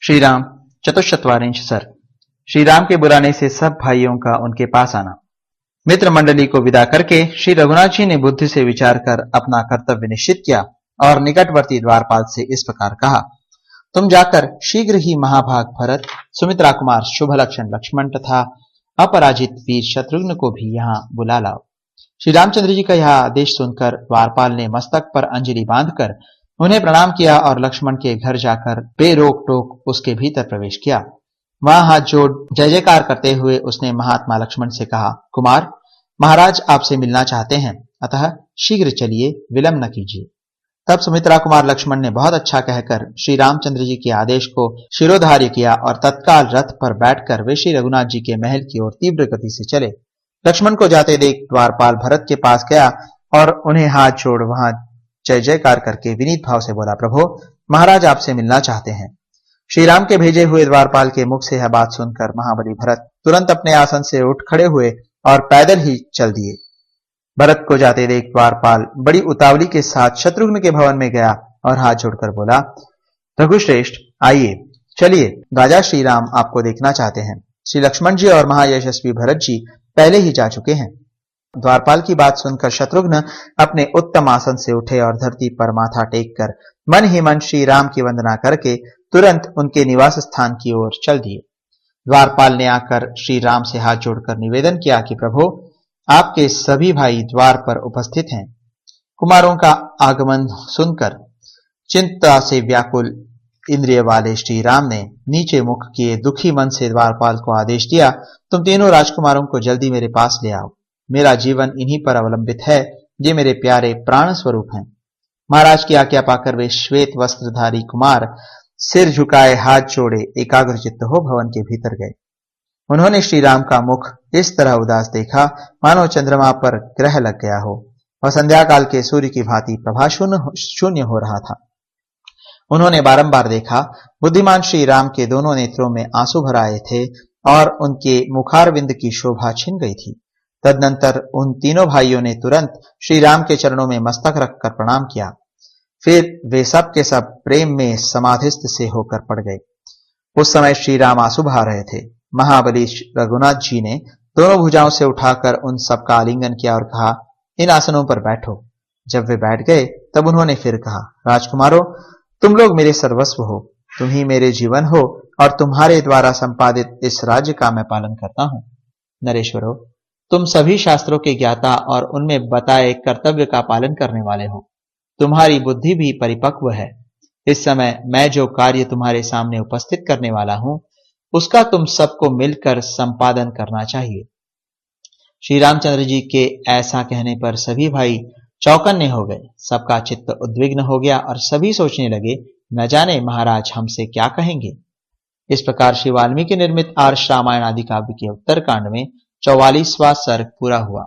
श्री राम चतुश्चत्वारिंश सर्ग। श्री राम के बुलाने से सब भाइयों का उनके पास आना। मित्र मंडली को विदा करके श्री रघुनाथ जी ने बुद्धि से विचार कर अपना कर्तव्य निश्चित किया और निकटवर्ती द्वारपाल से इस प्रकार कहा, तुम जाकर शीघ्र ही महाभाग भरत, सुमित्रा कुमार शुभ लक्षण लक्ष्मण तथा अपराजित वीर शत्रुघ्न को भी यहाँ बुला लाओ। श्री रामचंद्र जी का यह आदेश सुनकर द्वारपाल ने मस्तक पर अंजलि बांधकर उन्हें प्रणाम किया और लक्ष्मण के घर जाकर बेरोक टोक उसके भीतर प्रवेश किया। वहां हाथ जोड़ जय जयकार करते हुए उसने महात्मा लक्ष्मण से कहा, कुमार, महाराज आपसे मिलना चाहते हैं, अतः शीघ्र चलिए, विलंब न कीजिए। तब सुमित्रा कुमार लक्ष्मण ने बहुत अच्छा कहकर श्री रामचंद्र जी के आदेश को शिरोधार्य किया और तत्काल रथ पर बैठकर वे श्री रघुनाथ जी के महल की ओर तीव्र गति से चले। लक्ष्मण को जाते देख द्वारपाल भरत के पास गया और उन्हें हाथ जोड़ वहां जय जयकार करके विनीत भाव से बोला, प्रभु, महाराज आपसे मिलना चाहते हैं। श्री राम के भेजे हुए द्वारपाल के मुख से यह बात सुनकर महाबली भरत तुरंत अपने आसन से उठ खड़े हुए और पैदल ही चल दिए। भरत को जाते देख द्वारपाल बड़ी उतावली के साथ शत्रुघ्न के भवन में गया और हाथ जोड़कर बोला, रघुश्रेष्ठ, आइए, चलिए, राजा श्री राम आपको देखना चाहते हैं। श्री लक्ष्मण जी और महायशस्वी भरत जी पहले ही जा चुके हैं। द्वारपाल की बात सुनकर शत्रुघ्न अपने उत्तम आसन से उठे और धरती पर माथा टेक कर मन ही मन श्री राम की वंदना करके तुरंत उनके निवास स्थान की ओर चल दिए। द्वारपाल ने आकर श्री राम से हाथ जोड़कर निवेदन किया कि प्रभु, आपके सभी भाई द्वार पर उपस्थित हैं। कुमारों का आगमन सुनकर चिंता से व्याकुल इंद्रिय वाले श्री राम ने नीचे मुख किए दुखी मन से द्वारपाल को आदेश दिया, तुम तीनों राजकुमारों को जल्दी मेरे पास ले आओ। मेरा जीवन इन्हीं पर अवलंबित है, ये मेरे प्यारे प्राण स्वरूप हैं। महाराज की आज्ञा पाकर वे श्वेत वस्त्रधारी कुमार सिर झुकाए हाथ जोड़े एकाग्रचित्त हो भवन के भीतर गए। उन्होंने श्री राम का मुख इस तरह उदास देखा मानो चंद्रमा पर ग्रह लग गया हो और संध्या काल के सूर्य की भांति प्रभा शून्य हो रहा था। उन्होंने बारंबार देखा, बुद्धिमान श्री राम के दोनों नेत्रों में आंसू भर आए थे और उनके मुखारविंद की शोभा छिन गई थी। तदनंतर उन तीनों भाइयों ने तुरंत श्री राम के चरणों में मस्तक रखकर प्रणाम किया। फिर वे सब के सब प्रेम में समाधिस्थ से होकर पड़ गए। उस समय श्री राम आंसू बहा रहे थे। महाबली रघुनाथ जी ने दोनों भुजाओं से उठाकर उन सबका आलिंगन किया और कहा, इन आसनों पर बैठो। जब वे बैठ गए तब उन्होंने फिर कहा, राजकुमारों, तुम लोग मेरे सर्वस्व हो, तुम ही मेरे जीवन हो और तुम्हारे द्वारा संपादित इस राज्य का मैं पालन करता हूं। नरेश्वरों, तुम सभी शास्त्रों के ज्ञाता और उनमें बताए कर्तव्य का पालन करने वाले हो। तुम्हारी बुद्धि भी परिपक्व है। इस समय मैं जो कार्य तुम्हारे सामने उपस्थित करने वाला हूं, उसका तुम सबको मिलकर संपादन करना चाहिए। श्री रामचंद्र जी के ऐसा कहने पर सभी भाई चौकन्ने हो गए। सबका चित्त उद्विग्न हो गया और सभी सोचने लगे, न जाने महाराज हमसे क्या कहेंगे। इस प्रकार श्री वाल्मीकि निर्मित आर्ष रामायण आदि काव्य के उत्तरकांड में 44वां सर्ग पूरा हुआ।